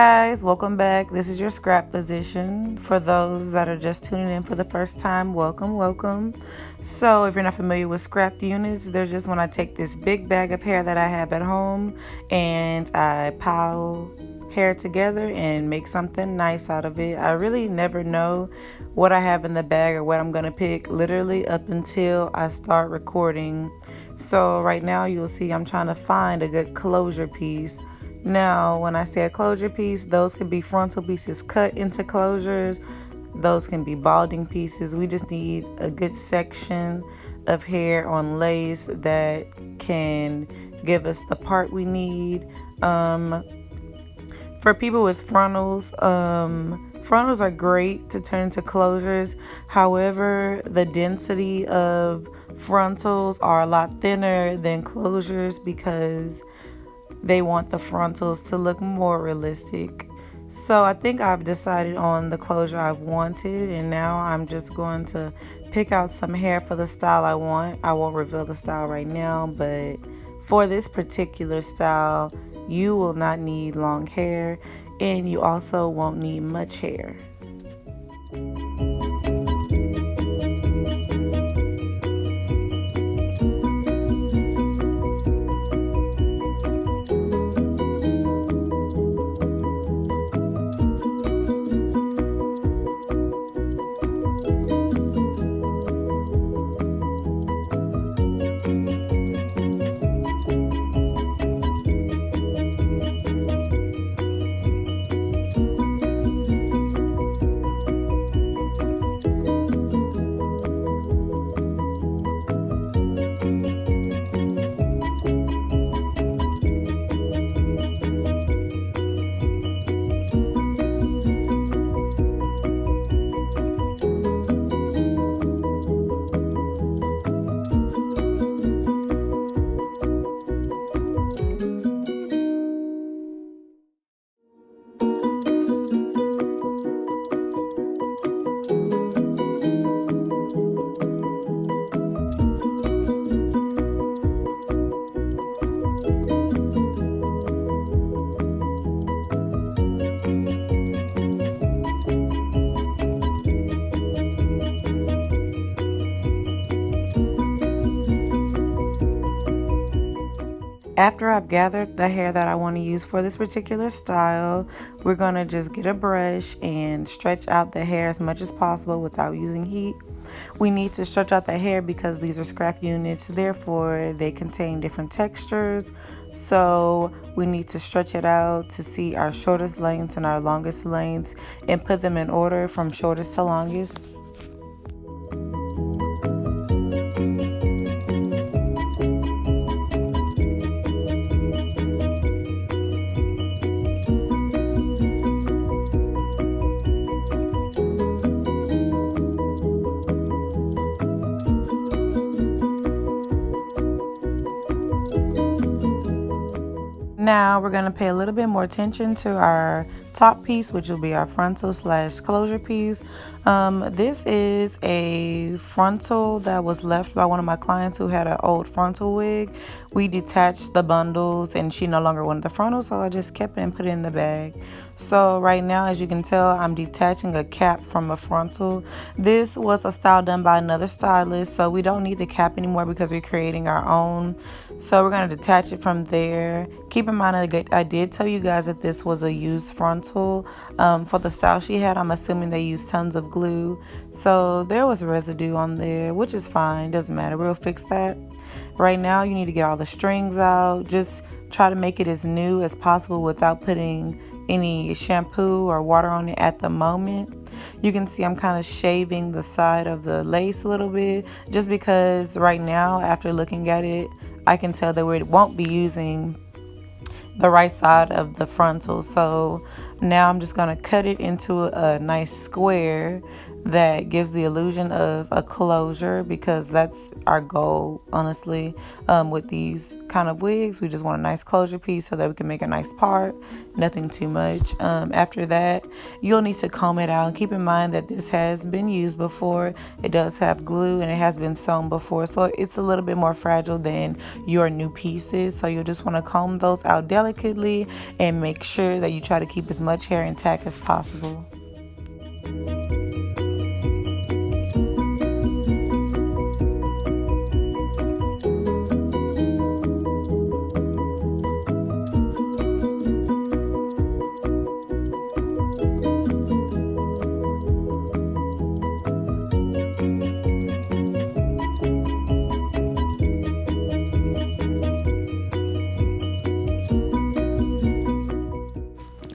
guys, welcome back. This is your scrap position. For those that are just tuning in for the first time, welcome. So if you're not familiar with scrap units, there's just when I take this big bag of hair that I have at home and I pile hair together and make something nice out of it. I really never know what I have in the bag or what I'm gonna pick literally up until I start recording. So right now you'll see I'm trying to find a good closure piece. Now, when I say a closure piece, those can be frontal pieces cut into closures. Those can be balding pieces. We just need a good section of hair on lace that can give us the part we need. For people with frontals, frontals are great to turn into closures. However, the density of frontals are a lot thinner than closures because they want the frontals to look more realistic. So I think I've decided on the closure I've wanted, and now I'm just going to pick out some hair for the style I want. I won't reveal the style right now, but for this particular style, you will not need long hair, and you also won't need much hair. After I've gathered the hair that I want to use for this particular style, we're going to just get a brush and stretch out the hair as much as possible without using heat. We need to stretch out the hair because these are scrap units, therefore they contain different textures. So we need to stretch it out to see our shortest lengths and our longest lengths and put them in order from shortest to longest. Now we're going to pay a little bit more attention to our top piece, which will be our frontal / closure piece. This is a frontal that was left by one of my clients who had an old frontal wig. We detached the bundles and she no longer wanted the frontal, so I just kept it and put it in the bag. So right now, as you can tell, I'm detaching a cap from a frontal. This was a style done by another stylist, so we don't need the cap anymore because we're creating our own. So we're going to detach it from there. Keep in mind, I did tell you guys that this was a used frontal. For the style she had, I'm assuming they used tons of glue. So there was residue on there, which is fine. Doesn't matter. We'll fix that. Right now, you need to get all the strings out. Just try to make it as new as possible without putting any shampoo or water on it at the moment. You can see I'm kind of shaving the side of the lace a little bit just because right now, after looking at it, I can tell that we won't be using the right side of the frontal. So now I'm just going to cut it into a nice square. that gives the illusion of a closure, because that's our goal, honestly. With these kind of wigs, we just want a nice closure piece so that we can make a nice part, nothing too much. After that, you'll need to comb it out, and keep in mind that this has been used before. It does have glue and it has been sewn before, so it's a little bit more fragile than your new pieces. So you'll just want to comb those out delicately and make sure that you try to keep as much hair intact as possible.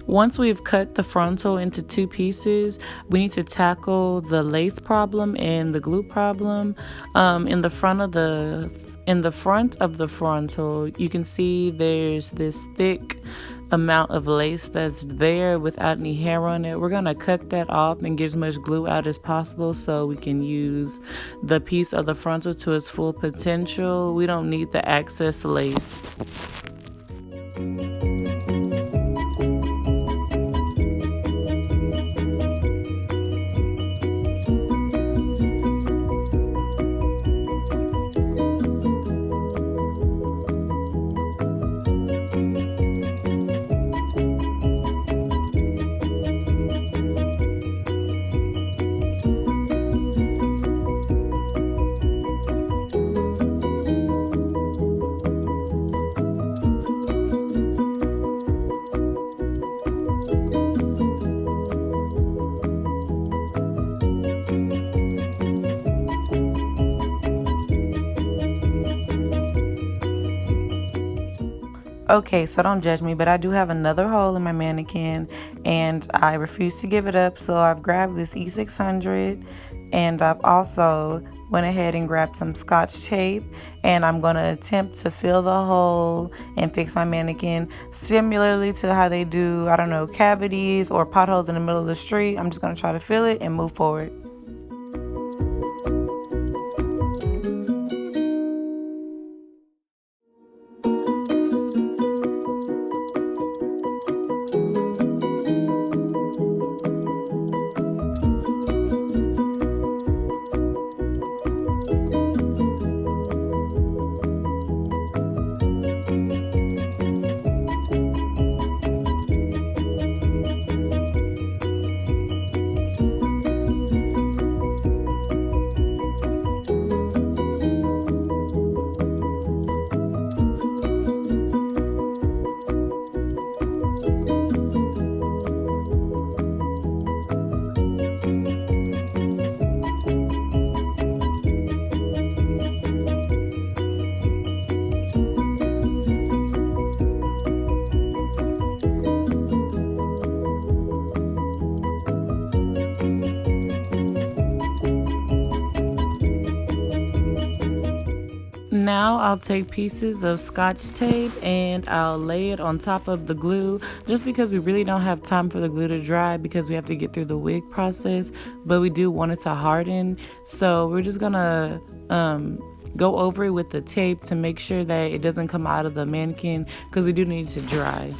Once we've cut the frontal into two pieces, we need to tackle the lace problem and the glue problem. In the front of the frontal, you can see there's this thick amount of lace that's there without any hair on it. We're gonna cut that off and get as much glue out as possible so we can use the piece of the frontal to its full potential. We don't need the excess lace. Okay, so don't judge me, but I do have another hole in my mannequin and I refuse to give it up. So I've grabbed this E600 and I've also went ahead and grabbed some Scotch tape, and I'm going to attempt to fill the hole and fix my mannequin similarly to how they do, I don't know, cavities or potholes in the middle of the street. I'm just going to try to fill it and move forward. Now I'll take pieces of Scotch tape and I'll lay it on top of the glue, just because we really don't have time for the glue to dry because we have to get through the wig process, but we do want it to harden. So we're just gonna go over it with the tape to make sure that it doesn't come out of the mannequin, because we do need it to dry.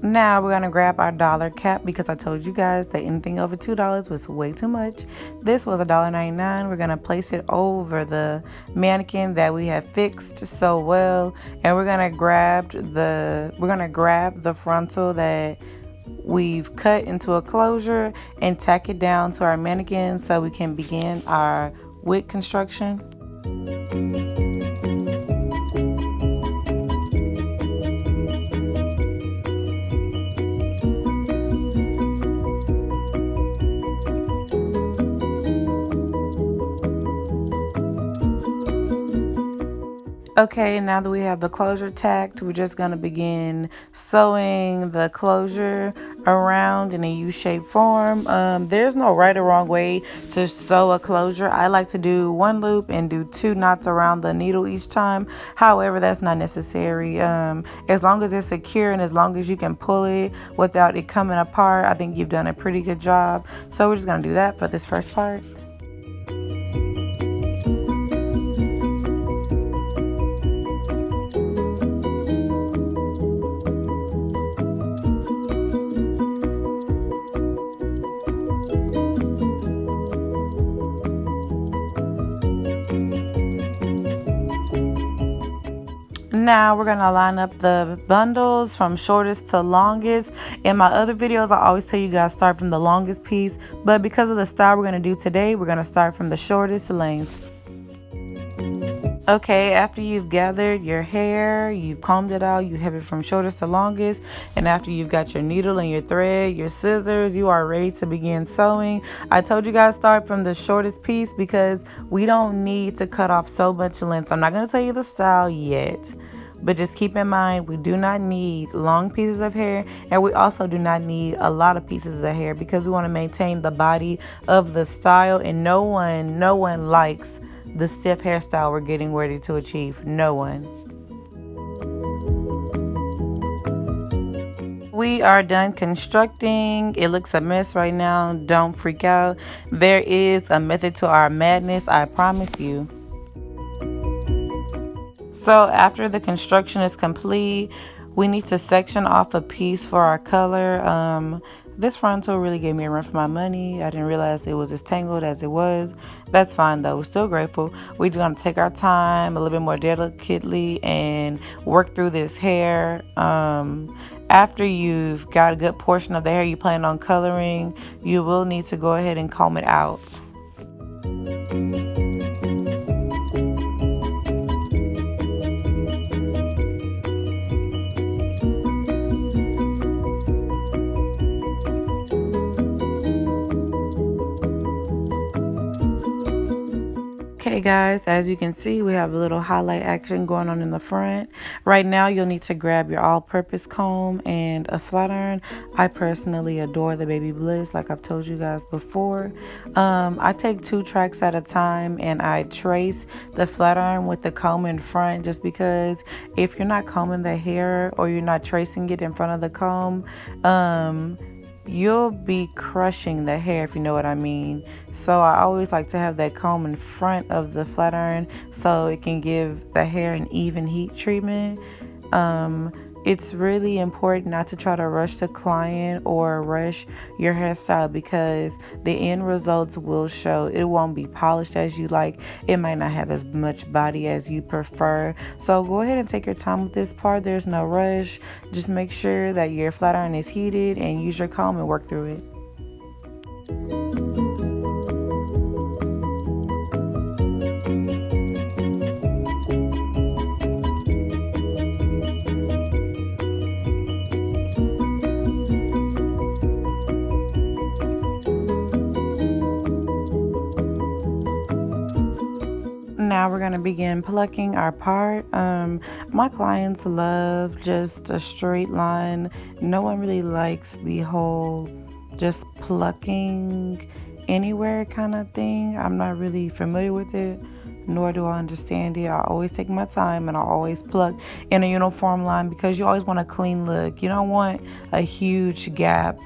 Now we're gonna grab our dollar cap, because I told you guys that anything over $2 was way too much. This was $1.99. We're gonna place it over the mannequin that we have fixed so well, and we're gonna grab the frontal that we've cut into a closure and tack it down to our mannequin so we can begin our wig construction. Okay, now that we have the closure tacked, we're just going to begin sewing the closure around in a U-shaped form. There's no right or wrong way to sew a closure. I like to do one loop and do 2 knots around the needle each time. However, that's not necessary. As long as it's secure and as long as you can pull it without it coming apart, I think you've done a pretty good job. So we're just going to do that for this first part. Now we're going to line up the bundles from shortest to longest. In my other videos, I always tell you guys start from the longest piece, but because of the style we're going to do today, we're going to start from the shortest length. Okay, after you've gathered your hair, you've combed it out, you have it from shortest to longest, and after you've got your needle and your thread, your scissors, you are ready to begin sewing. I told you guys start from the shortest piece because we don't need to cut off so much length. I'm not going to tell you the style yet, but just keep in mind we do not need long pieces of hair, and we also do not need a lot of pieces of hair because we want to maintain the body of the style, and no one likes the stiff hairstyle we're getting ready to achieve. No one. We are done constructing. It looks a mess right now. Don't freak out. There is a method to our madness, I promise you. So after the construction is complete, we need to section off a piece for our color. This frontal really gave me a run for my money. I didn't realize it was as tangled as it was. That's fine though, we're still grateful. We're just gonna take our time a little bit more delicately and work through this hair. After you've got a good portion of the hair you plan on coloring, you will need to go ahead and comb it out. Okay guys, as you can see, we have a little highlight action going on in the front. Right now you'll need to grab your all-purpose comb and a flat iron. I personally adore the Baby Bliss, like I've told you guys before. I take 2 tracks at a time and I trace the flat iron with the comb in front, just because if you're not combing the hair or you're not tracing it in front of the comb, you'll be crushing the hair, if you know what I mean. So I always like to have that comb in front of the flat iron so it can give the hair an even heat treatment. It's really important not to try to rush the client or rush your hairstyle because the end results will show. It won't be polished as you like. It might not have as much body as you prefer. So go ahead and take your time with this part. There's no rush. Just make sure that your flat iron is heated and use your comb and work through it. Now we're going to begin plucking our part. My clients love just a straight line. No one really likes the whole just plucking anywhere kind of thing. I'm not really familiar with it, nor do I understand it. I always take my time and I always pluck in a uniform line because you always want a clean look. You don't want a huge gap.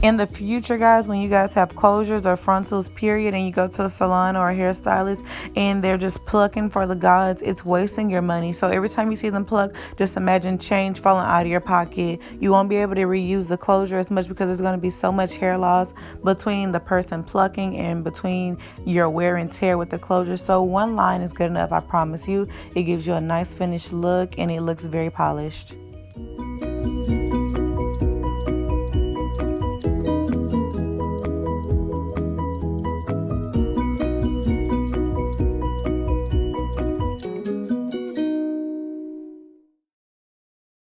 In the future, guys, when you guys have closures or frontals, period, and you go to a salon or a hairstylist and they're just plucking for the gods, it's wasting your money. So every time you see them pluck, just imagine change falling out of your pocket. You won't be able to reuse the closure as much because there's going to be so much hair loss between the person plucking and between your wear and tear with the closure. So one line is good enough, I promise you. It gives you a nice finished look and it looks very polished.